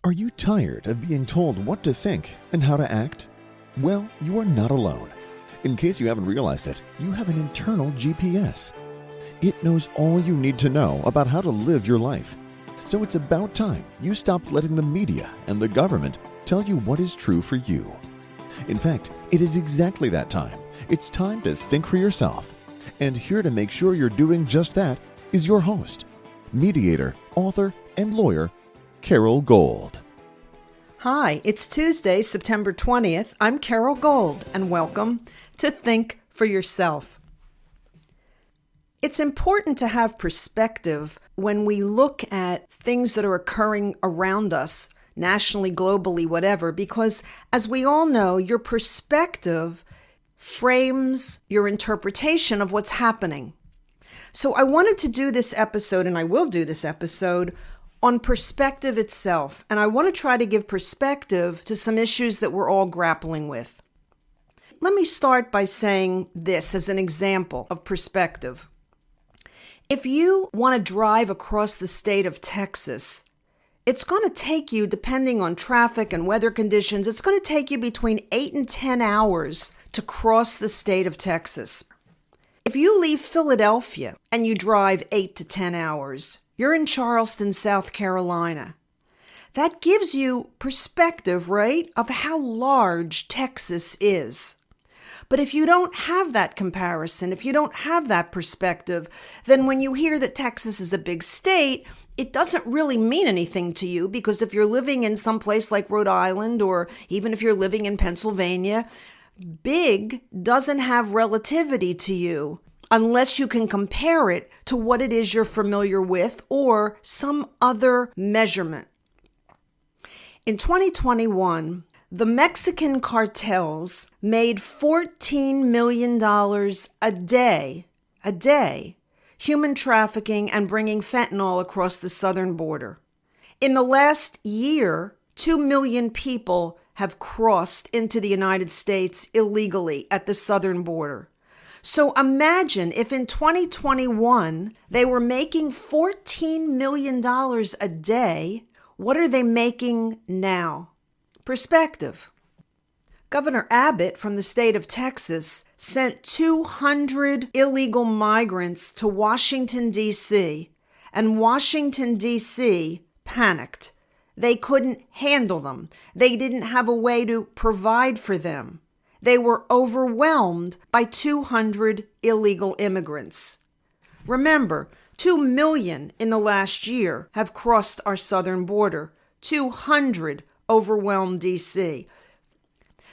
Are you tired of being told what to think and how to act? Well, you are not alone. In case you haven't realized it, you have an internal GPS. It knows all you need to know about how to live your life. So it's about time you stopped letting the media and the government tell you what is true for you. In fact, it is exactly that time. It's time to think for yourself. And here to make sure you're doing just that is your host, mediator, author, and lawyer, Carol Gold. Hi, it's Tuesday, September 20th. I'm Carol Gold, and welcome to Think for Yourself. It's important to have perspective when we look at things that are occurring around us, nationally, globally, whatever, because as we all know, your perspective frames your interpretation of what's happening. So I wanted to do this episode, and I will do this episode, on perspective itself. And I want to try to give perspective to some issues that we're all grappling with. Let me start by saying this as an example of perspective. If you want to drive across the state of Texas, it's going to take you, depending on traffic and weather conditions, it's going to take you between 8 and 10 hours to cross the state of Texas. If you leave Philadelphia and you drive 8 to 10 hours, you're in Charleston, South Carolina. That gives you perspective, right, of how large Texas is. But if you don't have that comparison, if you don't have that perspective, then when you hear that Texas is a big state, it doesn't really mean anything to you, because if you're living in some place like Rhode Island, or even if you're living in Pennsylvania, big doesn't have relativity to you unless you can compare it to what it is you're familiar with or some other measurement. In 2021, the Mexican cartels made $14 million a day, human trafficking and bringing fentanyl across the southern border. In the last year, 2 million people have crossed into the United States illegally at the southern border. So imagine if in 2021 they were making $14 million a day, what are they making now? Perspective. Governor Abbott from the state of Texas sent 200 illegal migrants to Washington, D.C., and Washington, D.C. panicked. They couldn't handle them. They didn't have a way to provide for them. They were overwhelmed by 200 illegal immigrants. Remember, 2 million in the last year have crossed our southern border. 200 overwhelmed D.C.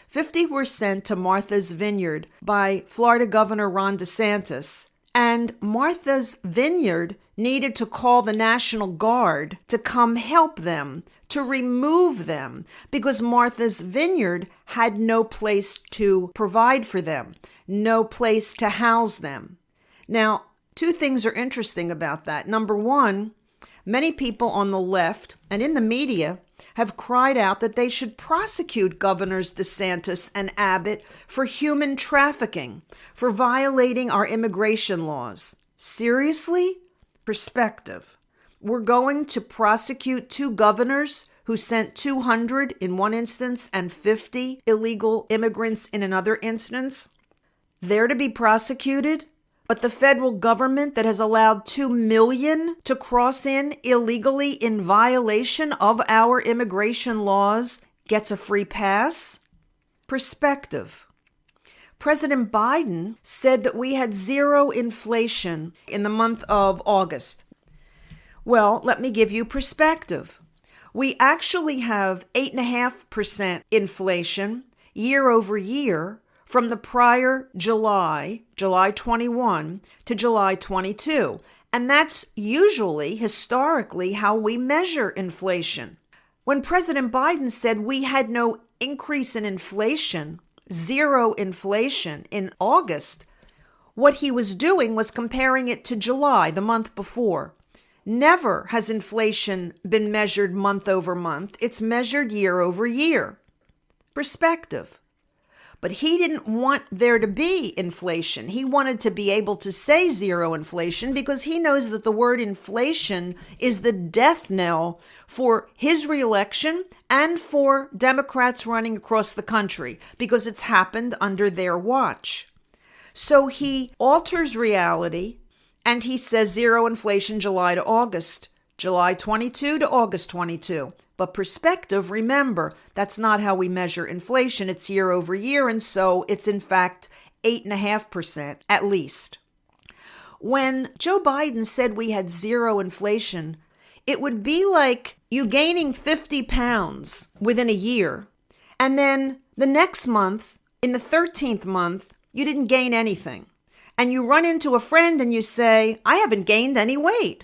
50 were sent to Martha's Vineyard by Florida Governor Ron DeSantis, and Martha's Vineyard needed to call the National Guard to come help them, to remove them, because Martha's Vineyard had no place to provide for them, no place to house them. Now, two things are interesting about that. Number one, many people on the left and in the media have cried out that they should prosecute Governors DeSantis and Abbott for human trafficking, for violating our immigration laws. Seriously? Perspective. We're going to prosecute two governors who sent 200 in one instance and 50 illegal immigrants in another instance? They're to be prosecuted? But the federal government that has allowed 2 million to cross in illegally in violation of our immigration laws gets a free pass? Perspective. President Biden said that we had zero inflation in the month of August. Well, let me give you perspective. We actually have 8.5% inflation year over year from the prior July 21 to July 22. And that's usually, historically, how we measure inflation. When President Biden said we had no increase in inflation, zero inflation in August, what he was doing was comparing it to July, the month before. Never has inflation been measured month over month. It's measured year over year. Perspective. But he didn't want there to be inflation. He wanted to be able to say zero inflation because he knows that the word inflation is the death knell for his reelection and for Democrats running across the country because it's happened under their watch. So he alters reality and he says zero inflation July to August, July 22 to August 22. But perspective, remember, that's not how we measure inflation. It's year over year, and so it's in fact 8.5% at least. When Joe Biden said we had zero inflation, it would be like you gaining 50 pounds within a year, and then the next month, in the 13th month, you didn't gain anything. And you run into a friend and you say, I haven't gained any weight.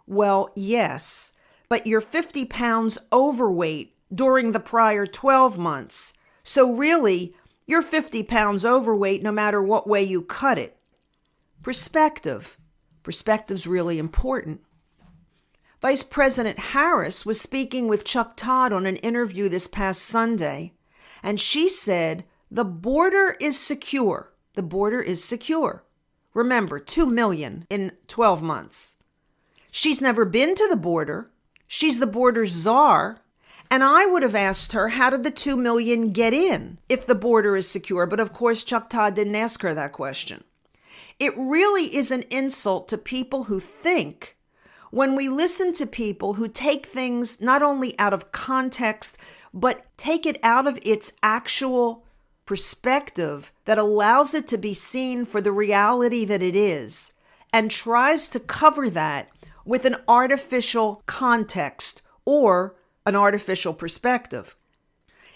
Well, yes, but you're 50 pounds overweight during the prior 12 months. So really, you're 50 pounds overweight no matter what way you cut it. Perspective. Perspective's really important. Vice President Harris was speaking with Chuck Todd on an interview this past Sunday, and she said, the border is secure. The border is secure. Remember, 2 million in 12 months. She's never been to the border. She's the border czar. And I would have asked her, how did the 2 million get in if the border is secure? But of course, Chuck Todd didn't ask her that question. It really is an insult to people who think when we listen to people who take things not only out of context, but take it out of its actual perspective that allows it to be seen for the reality that it is and tries to cover that with an artificial context or an artificial perspective.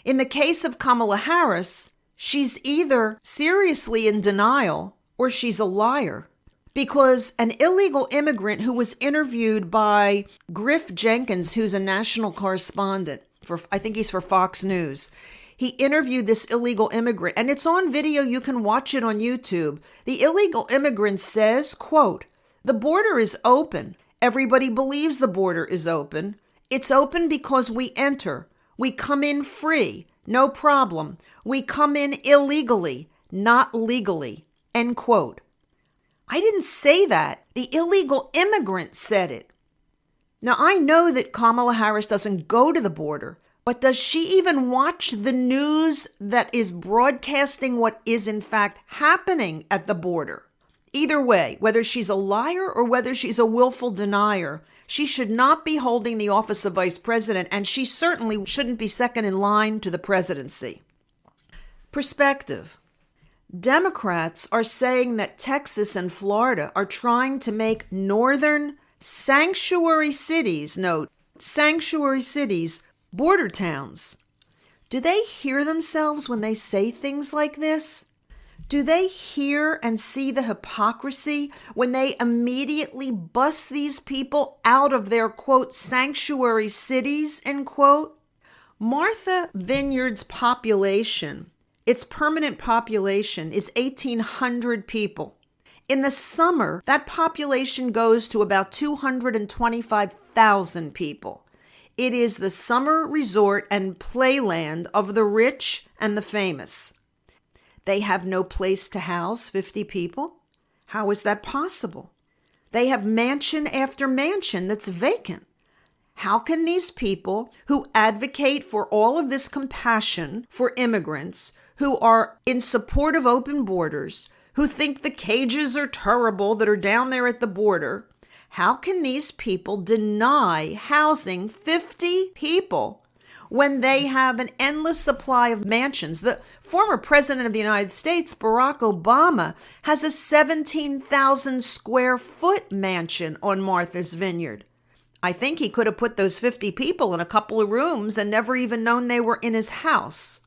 In the case of Kamala Harris, she's either seriously in denial or she's a liar, because an illegal immigrant who was interviewed by Griff Jenkins, who's a national correspondent for, I think he's for Fox News, he interviewed this illegal immigrant, and it's on video. You can watch it on YouTube. The illegal immigrant says, quote, the border is open. Everybody believes the border is open. It's open because we enter. We come in free. No problem. We come in illegally, not legally. End quote. I didn't say that. The illegal immigrant said it. Now, I know that Kamala Harris doesn't go to the border, but does she even watch the news that is broadcasting what is in fact happening at the border? Either way, whether she's a liar or whether she's a willful denier, she should not be holding the office of vice president, and she certainly shouldn't be second in line to the presidency. Perspective. Democrats are saying that Texas and Florida are trying to make northern sanctuary cities, note, sanctuary cities, border towns. Do they hear themselves when they say things like this? Do they hear and see the hypocrisy when they immediately bust these people out of their, quote, sanctuary cities, end quote? Martha Vineyard's population, its permanent population, is 1,800 people. In the summer, that population goes to about 225,000 people. It is the summer resort and playland of the rich and the famous. They have no place to house 50 people. How is that possible? They have mansion after mansion that's vacant. How can these people who advocate for all of this compassion for immigrants, who are in support of open borders, who think the cages are terrible that are down there at the border, how can these people deny housing 50 people when they have an endless supply of mansions? The former president of the United States, Barack Obama, has a 17,000 square foot mansion on Martha's Vineyard. I think he could have put those 50 people in a couple of rooms and never even known they were in his house.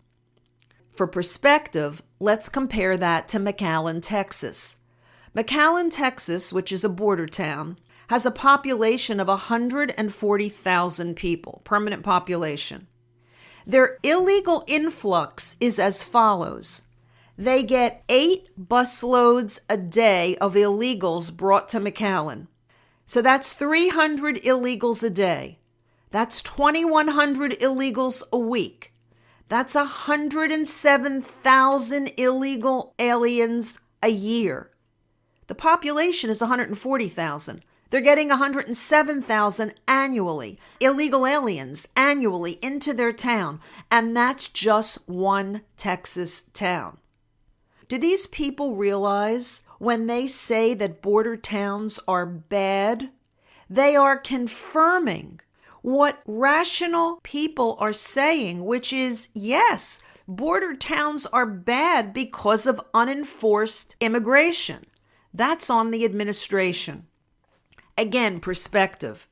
For perspective, let's compare that to McAllen, Texas. McAllen, Texas, which is a border town, has a population of 140,000 people, permanent population. Their illegal influx is as follows. They get 8 busloads a day of illegals brought to McAllen. So that's 300 illegals a day. That's 2,100 illegals a week. That's 107,000 illegal aliens a year. The population is 140,000. They're getting 107,000 annually, illegal aliens annually into their town. And that's just one Texas town. Do these people realize when they say that border towns are bad, they are confirming what rational people are saying, which is, yes, border towns are bad because of unenforced immigration. That's on the administration. Again, perspective.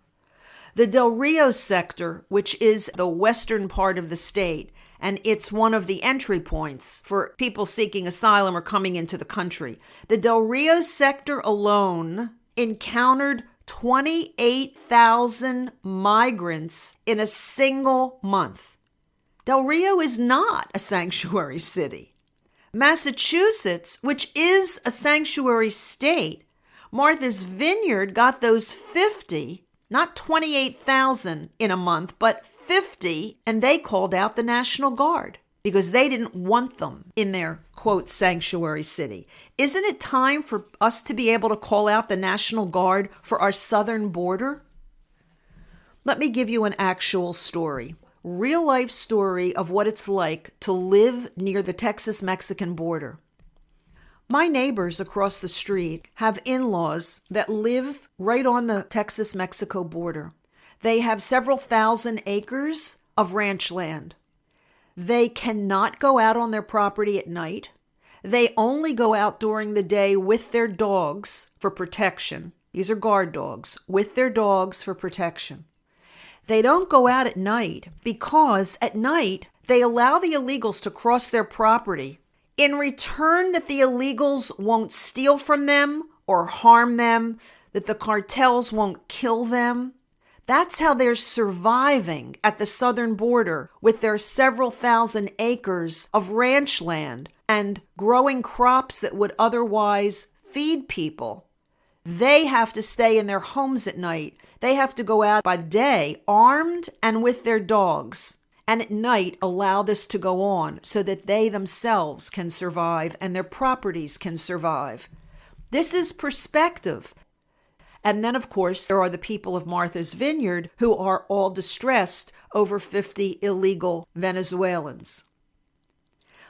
The Del Rio sector, which is the western part of the state, and it's one of the entry points for people seeking asylum or coming into the country. The Del Rio sector alone encountered 28,000 migrants in a single month. Del Rio is not a sanctuary city. Massachusetts, which is a sanctuary state, Martha's Vineyard got those 50, not 28,000 in a month, but 50, and they called out the National Guard because they didn't want them in their, quote, sanctuary city. Isn't it time for us to be able to call out the National Guard for our southern border? Let me give you an actual story, real life story of what it's like to live near the Texas-Mexican border. My neighbors across the street have in-laws that live right on the Texas-Mexico border. They have several thousand acres of ranch land. They cannot go out on their property at night. They only go out during the day with their dogs for protection. These are guard dogs, with their dogs for protection. They don't go out at night because at night they allow the illegals to cross their property in return that the illegals won't steal from them or harm them, that the cartels won't kill them. That's how they're surviving at the southern border with their several thousand acres of ranch land and growing crops that would otherwise feed people. They have to stay in their homes at night. They have to go out by day armed and with their dogs, and at night allow this to go on so that they themselves can survive and their properties can survive. This is perspective. And then, of course, there are the people of Martha's Vineyard who are all distressed over 50 illegal Venezuelans.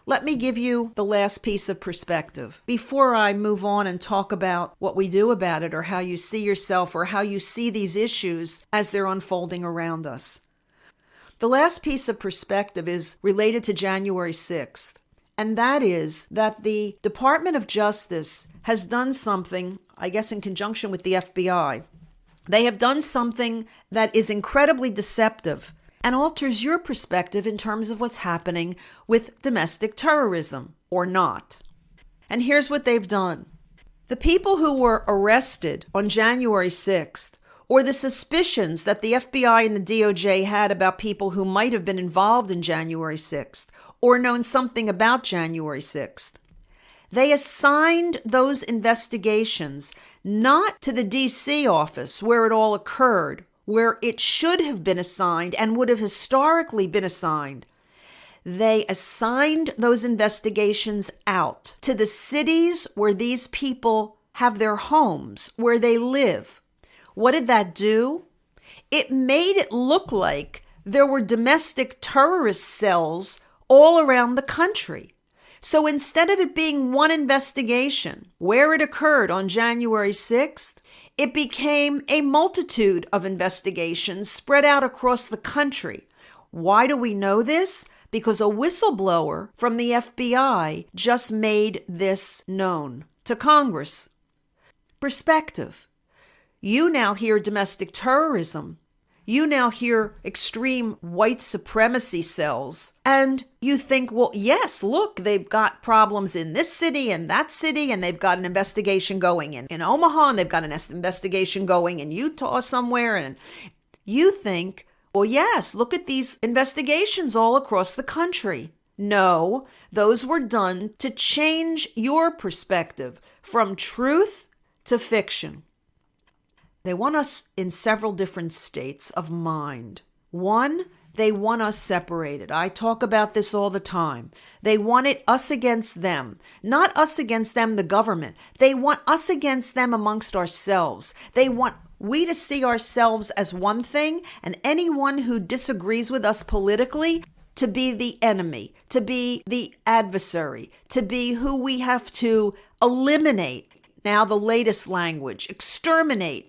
Let me give you the last piece of perspective before I move on and talk about what we do about it or how you see yourself or how you see these issues as they're unfolding around us. The last piece of perspective is related to January 6th, and that is that the Department of Justice has done something, I guess in conjunction with the FBI. They have done something that is incredibly deceptive and alters your perspective in terms of what's happening with domestic terrorism or not. And here's what they've done. The people who were arrested on January 6th, or the suspicions that the FBI and the DOJ had about people who might have been involved in January 6th, or known something about January 6th, they assigned those investigations not to the D.C. office where it all occurred, where it should have been assigned and would have historically been assigned. They assigned those investigations out to the cities where these people have their homes, where they live. What did that do? It made it look like there were domestic terrorist cells all around the country. So instead of it being one investigation where it occurred on January 6th, it became a multitude of investigations spread out across the country. Why do we know this? Because a whistleblower from the FBI just made this known to Congress. Perspective. You now hear domestic terrorism. You now hear extreme white supremacy cells, and you think, well, yes, look, they've got problems in this city and that city, and they've got an investigation going in Omaha, and they've got an investigation going in Utah somewhere, and you think, well, yes, look at these investigations all across the country. No, those were done to change your perspective from truth to fiction. They want us in several different states of mind. One, They want us separated. I talk about this all the time. They want it us against them, not us against them, the government. They want us against them amongst ourselves. They want we to see ourselves as one thing, and anyone who disagrees with us politically to be the enemy, to be the adversary, to be who we have to eliminate. Now the latest language, exterminate.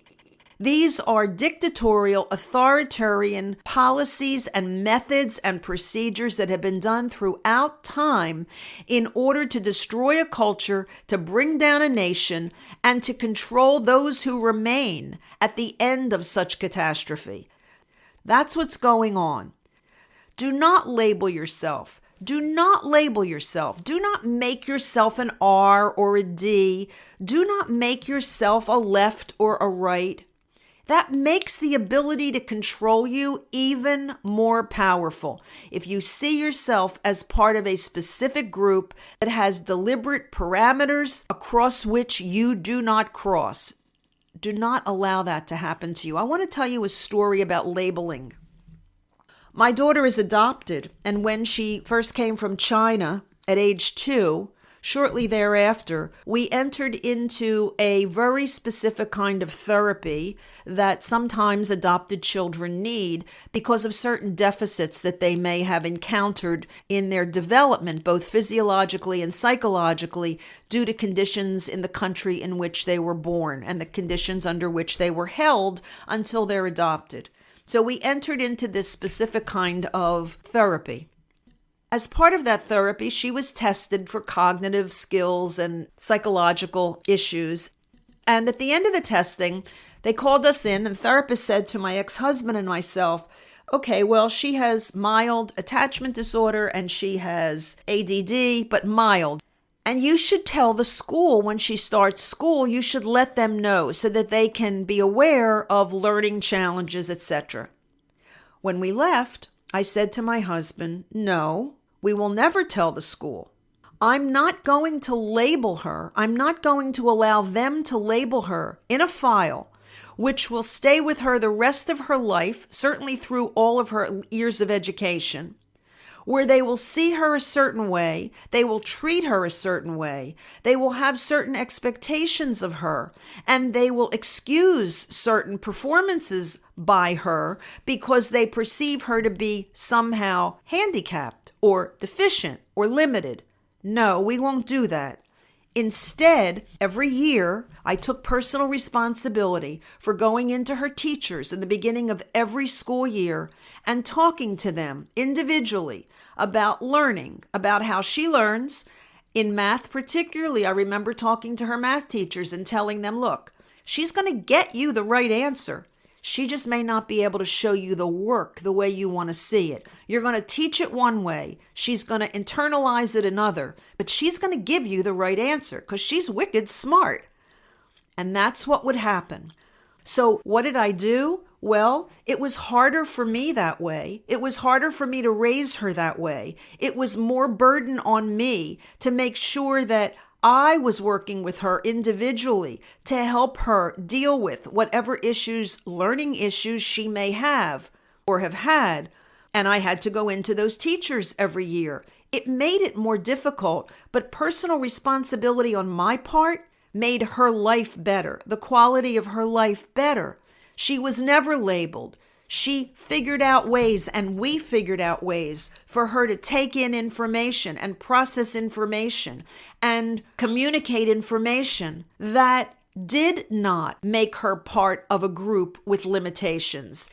These are dictatorial, authoritarian policies and methods and procedures that have been done throughout time in order to destroy a culture, to bring down a nation, and to control those who remain at the end of such catastrophe. That's what's going on. Do not label yourself. Do not label yourself. Do not make yourself an R or a D. Do not make yourself a left or a right. That makes the ability to control you even more powerful. If you see yourself as part of a specific group that has deliberate parameters across which you do not cross, do not allow that to happen to you. I want to tell you a story about labeling. My daughter is adopted, and when she first came from China at age 2, shortly thereafter, we entered into a very specific kind of therapy that sometimes adopted children need because of certain deficits that they may have encountered in their development, both physiologically and psychologically, due to conditions in the country in which they were born and the conditions under which they were held until they're adopted. So we entered into this specific kind of therapy. As part of that therapy, she was tested for cognitive skills and psychological issues. And at the end of the testing, they called us in, and the therapist said to my ex-husband and myself, okay, well, she has mild attachment disorder and she has ADD, but mild. And you should tell the school when she starts school, you should let them know so that they can be aware of learning challenges, etc. When we left, I said to my husband, no, we will never tell the school. I'm not going to label her. I'm not going to allow them to label her in a file, which will stay with her the rest of her life, certainly through all of her years of education, where they will see her a certain way, they will treat her a certain way, they will have certain expectations of her, and they will excuse certain performances by her because they perceive her to be somehow handicapped or deficient or limited. No, we won't do that. Instead, every year, I took personal responsibility for going into her teachers in the beginning of every school year and talking to them individually about learning, about how she learns. In math particularly, I remember talking to her math teachers and telling them, look, she's going to get you the right answer. She just may not be able to show you the work the way you want to see it. You're going to teach it one way. She's going to internalize it another, but she's going to give you the right answer because she's wicked smart. And that's what would happen. So what did I do? Well, it was harder for me that way. It was harder for me to raise her that way. It was more burden on me to make sure that I was working with her individually to help her deal with whatever issues, learning issues she may have or have had. And I had to go into those teachers every year. It made it more difficult, but personal responsibility on my part made her life better, the quality of her life better. She was never labeled. She figured out ways, and we figured out ways for her to take in information and process information and communicate information that did not make her part of a group with limitations.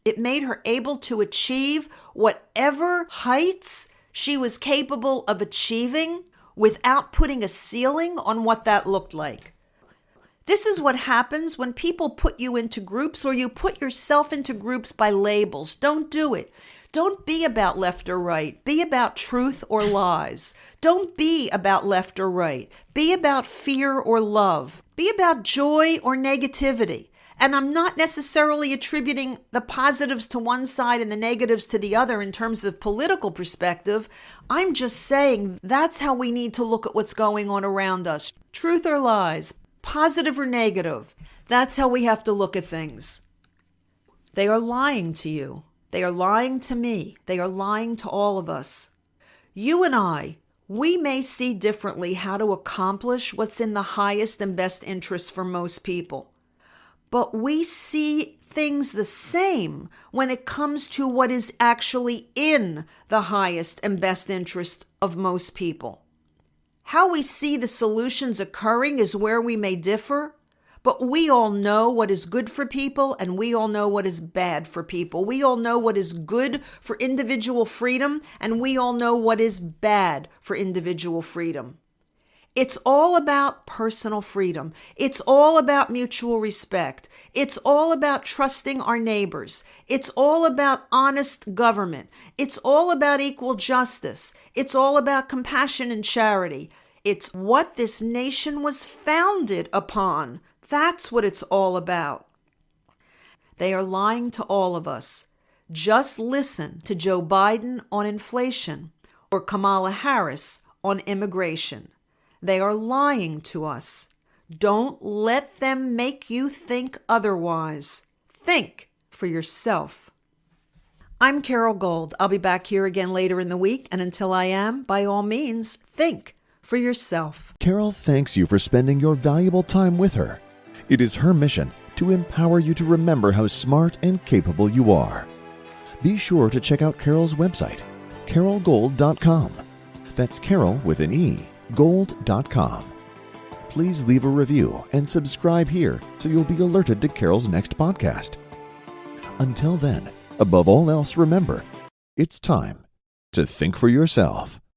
It made her able to achieve whatever heights she was capable of achieving without putting a ceiling on what that looked like. This is what happens when people put you into groups or you put yourself into groups by labels. Don't do it. Don't be about left or right. Be about truth or lies. Don't be about left or right. Be about fear or love. Be about joy or negativity. And I'm not necessarily attributing the positives to one side and the negatives to the other in terms of political perspective. I'm just saying that's how we need to look at what's going on around us. Truth or lies. Positive or negative. That's how we have to look at things. They are lying to you. They are lying to me. They are lying to all of us. You and I, we may see differently how to accomplish what's in the highest and best interest for most people. But we see things the same when it comes to what is actually in the highest and best interest of most people. How we see the solutions occurring is where we may differ, but we all know what is good for people and we all know what is bad for people. We all know what is good for individual freedom and we all know what is bad for individual freedom. It's all about personal freedom. It's all about mutual respect. It's all about trusting our neighbors. It's all about honest government. It's all about equal justice. It's all about compassion and charity. It's what this nation was founded upon. That's what it's all about. They are lying to all of us. Just listen to Joe Biden on inflation or Kamala Harris on immigration. They are lying to us. Don't let them make you think otherwise. Think for yourself. I'm Carol Gold. I'll be back here again later in the week, and until I am, by all means, think for yourself. Carol thanks you for spending your valuable time with her. It is her mission to empower you to remember how smart and capable you are. Be sure to check out Carol's website, carolgold.com. That's Carol with an E, gold.com. Please leave a review and subscribe here so you'll be alerted to Carol's next podcast. Until then, above all else, remember, it's time to think for yourself.